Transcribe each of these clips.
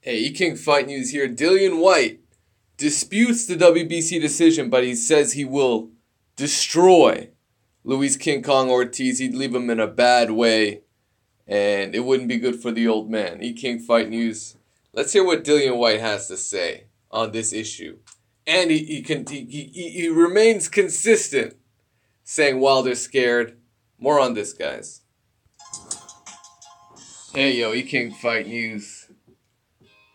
Hey, E-King Fight News here. Dillian Whyte disputes the WBC decision, but he says he will destroy Luis King Kong Ortiz. He'd leave him in a bad way, and it wouldn't be good for the old man. E-King Fight News. Let's hear what Dillian Whyte has to say on this issue. And he remains consistent, saying Wilder's scared. More on this, guys. Hey, yo, E-King Fight News.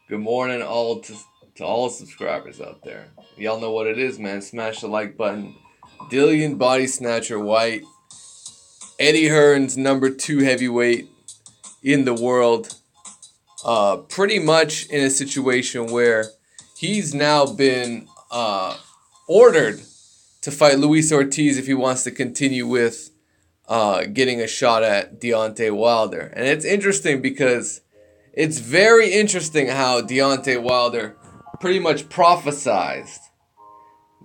Good morning to all subscribers out there. Y'all know what it is, man. Smash the like button. Dillian Body Snatcher Whyte. Eddie Hearn's #2 heavyweight in the world. Pretty much in a situation where he's now been ordered to fight Luis Ortiz if he wants to continue with getting a shot at Deontay Wilder. And it's interesting because it's very interesting how Deontay Wilder pretty much prophesized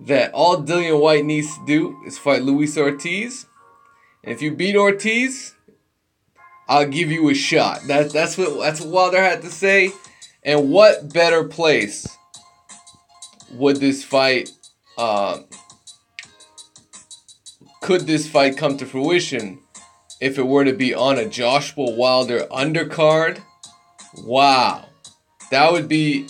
that all Dillian Whyte needs to do is fight Luis Ortiz. And if you beat Ortiz, I'll give you a shot. That's what Wilder had to say. And what better place would this fight could this fight come to fruition if it were to be on a Joshua Wilder undercard? Wow. That would be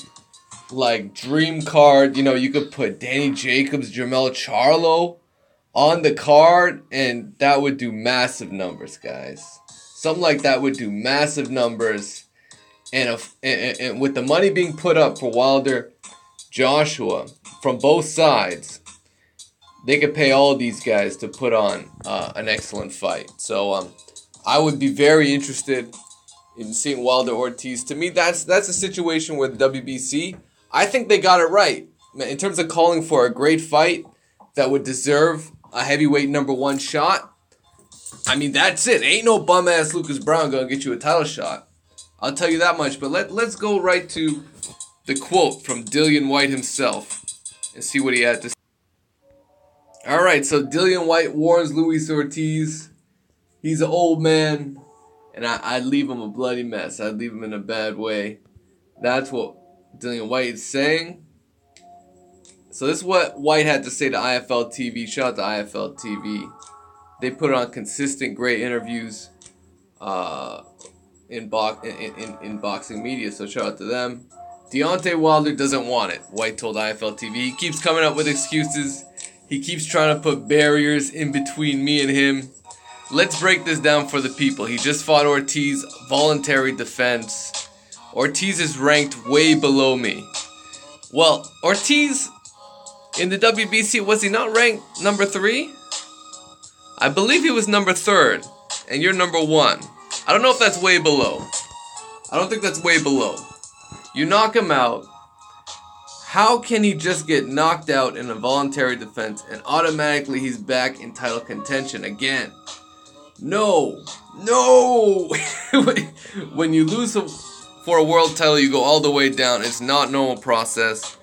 like dream card. You know, you could put Danny Jacobs, Jermell Charlo on the card, and that would do massive numbers, guys. Something like that would do massive numbers. And with the money being put up for Wilder, Joshua, from both sides, they could pay all these guys to put on an excellent fight. So I would be very interested in seeing Wilder Ortiz. To me, that's a situation where the WBC, I think they got it right in terms of calling for a great fight that would deserve a heavyweight #1 shot. I mean, that's it. Ain't no bum ass Lucas Brown gonna get you a title shot. I'll tell you that much. But let's go right to the quote from Dillian Whyte himself and see what he had to say. All right, so Dillian Whyte warns Luis Ortiz. He's an old man, and I'd leave him a bloody mess. I'd leave him in a bad way. That's what Dillian Whyte is saying. So this is what Whyte had to say to IFL TV. Shout out to IFL TV. They put on consistent, great interviews in boxing media, so shout out to them. Deontay Wilder doesn't want it, Whyte told IFL TV. He keeps coming up with excuses. He keeps trying to put barriers in between me and him. Let's break this down for the people. He just fought Ortiz, voluntary defense. Ortiz is ranked way below me. Well, Ortiz, in the WBC, was he not ranked #3? I believe he was #3, and you're #1. I don't know if that's way below. I don't think that's way below. You knock him out. How can he just get knocked out in a voluntary defense and automatically he's back in title contention again? No. When you lose for a world title, you go all the way down. It's not normal process.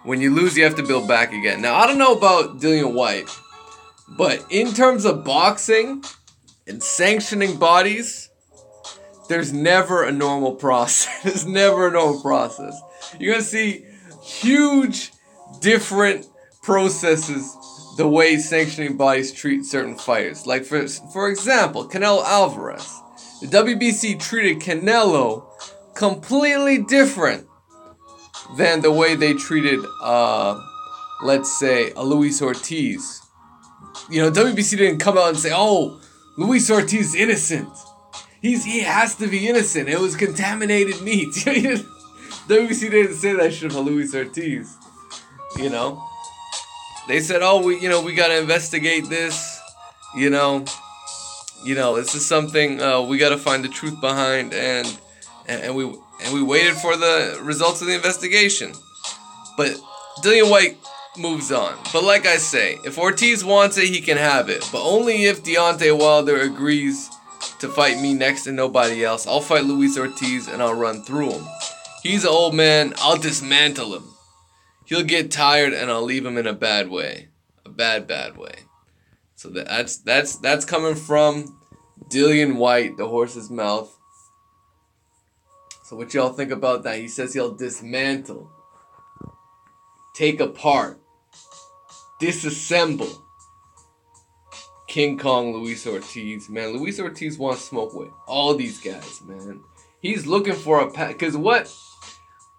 When you lose, you have to build back again. Now, I don't know about Dillian Whyte, but in terms of boxing and sanctioning bodies, there's never a normal process. There's never a normal process. You're going to see huge different processes the way sanctioning bodies treat certain fighters. Like, for example, Canelo Alvarez. The WBC treated Canelo completely different than the way they treated, let's say, a Luis Ortiz. You know, WBC didn't come out and say, oh, Luis Ortiz is innocent. He has to be innocent. It was contaminated meat. WBC didn't say that shit about Luis Ortiz. You know? They said, oh, we gotta investigate this. You know, this is something we gotta find the truth behind, and we waited for the results of the investigation. But Dillian Whyte moves on. But like I say, if Ortiz wants it, he can have it. But only if Deontay Wilder agrees to fight me next and nobody else. I'll fight Luis Ortiz and I'll run through him. He's an old man. I'll dismantle him. He'll get tired and I'll leave him in a bad way. A bad way. So that's coming from Dillian Whyte, the horse's mouth. So what y'all think about that? He says he'll dismantle, take apart, disassemble King Kong Luis Ortiz. Man, Luis Ortiz wants smoke with all these guys, man. He's looking for a pack. Because what...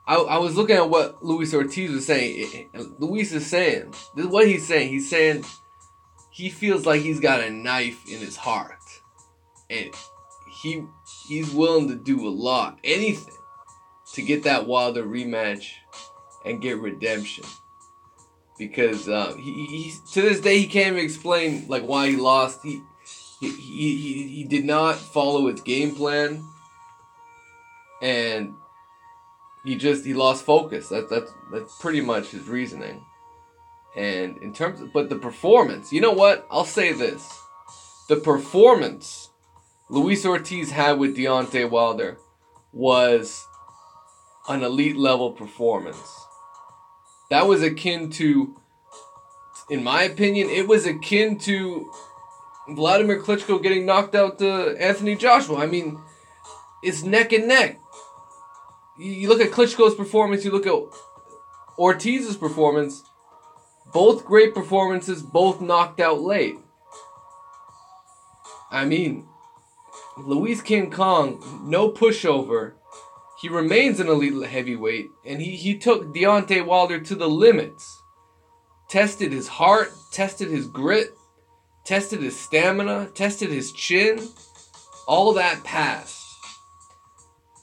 I was looking at what Luis Ortiz was saying. Luis is saying... This is what he's saying. He's saying he feels like he's got a knife in his heart. And he's willing to do a lot. Anything. To get that Wilder rematch. And get redemption. Because he to this day he can't even explain like why he lost. He did not follow his game plan, and he lost focus. That's pretty much his reasoning. And in terms of, but the performance, you know what? I'll say this: the performance Luis Ortiz had with Deontay Wilder was an elite level performance. That was akin to, in my opinion, it was akin to Vladimir Klitschko getting knocked out to Anthony Joshua. I mean, it's neck and neck. You look at Klitschko's performance, you look at Ortiz's performance, both great performances, both knocked out late. I mean, Luis King Kong, no pushover. He remains an elite heavyweight, and he took Deontay Wilder to the limits. Tested his heart, tested his grit, tested his stamina, tested his chin. All that passed.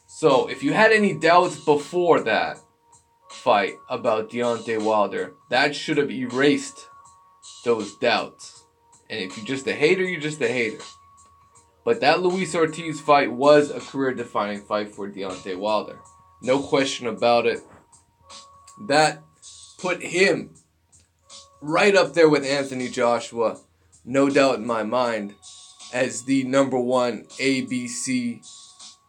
So, if you had any doubts before that fight about Deontay Wilder, that should have erased those doubts. And if you're just a hater, you're just a hater. But that Luis Ortiz fight was a career-defining fight for Deontay Wilder. No question about it. That put him right up there with Anthony Joshua, no doubt in my mind, as the number one ABC.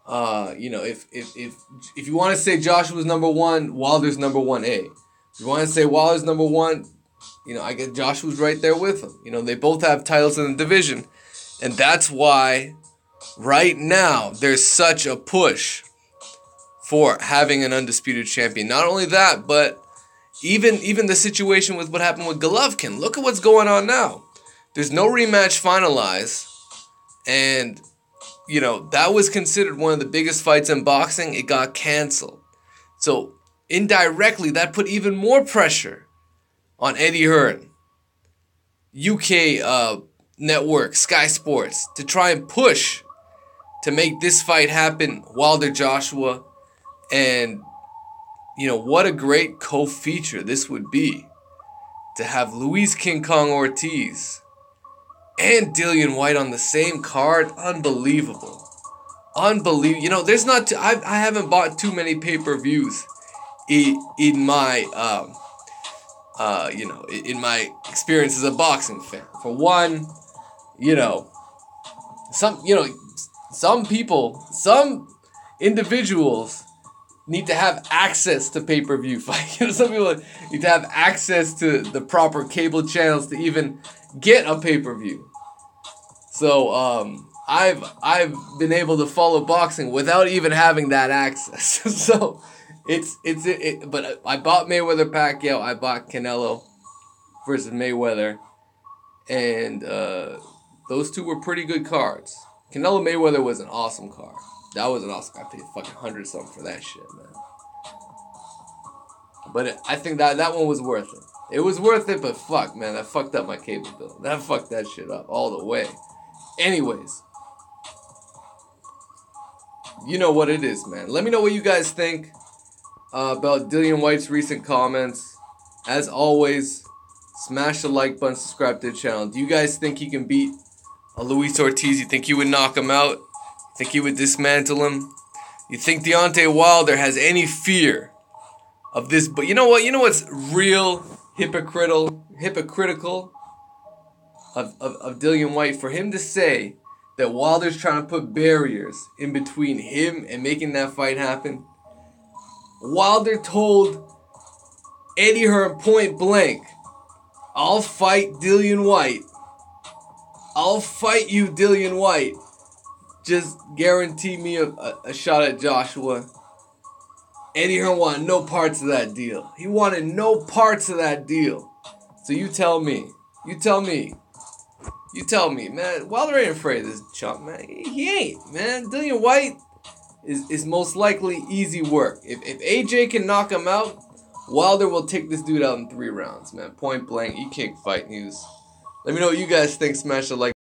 If you want to say Joshua's number one, Wilder's number 1A. If you want to say Wilder's number one, I get Joshua's right there with him. They both have titles in the division. And that's why right now there's such a push for having an undisputed champion. Not only that, but even the situation with what happened with Golovkin. Look at what's going on now. There's no rematch finalized. And, that was considered one of the biggest fights in boxing. It got canceled. So, indirectly, that put even more pressure on Eddie Hearn, UK network, Sky Sports, to try and push to make this fight happen, Wilder Joshua. And, what a great co-feature this would be to have Luis King Kong Ortiz and Dillian Whyte on the same card. Unbelievable. There's not, I haven't bought too many pay-per-views in my, in my experience as a boxing fan. For one, some individuals need to have access to pay-per-view fight. Some people need to have access to the proper cable channels to even get a pay-per-view. So I've been able to follow boxing without even having that access. So but I bought Mayweather Pacquiao, I bought Canelo versus Mayweather, and those two were pretty good cards. Canelo Mayweather was an awesome card. That was an awesome card. I paid fucking 100-something for that shit, man. But I think that one was worth it. It was worth it, but fuck, man, that fucked up my cable bill. That fucked that shit up all the way. Anyways, you know what it is, man. Let me know what you guys think about Dillian Whyte's recent comments. As always, smash the like button, subscribe to the channel. Do you guys think he can beat Luis Ortiz? You think he would knock him out? Think he would dismantle him? You think Deontay Wilder has any fear of this? But you know what? You know what's real hypocritical of Dillian Whyte? For him to say that Wilder's trying to put barriers in between him and making that fight happen. Wilder told Eddie Hearn point blank, "I'll fight Dillian Whyte. I'll fight you, Dillian Whyte. Just guarantee me a shot at Joshua, Eddie Hearn wanted no parts of that deal. He wanted no parts of that deal. So you tell me. You tell me. You tell me, man. Wilder ain't afraid of this chump, man. He ain't, man. Dillian Whyte is most likely easy work. If AJ can knock him out, Wilder will take this dude out in 3 rounds, man. Point blank. You can't fight news. Let me know what you guys think. Smash the like.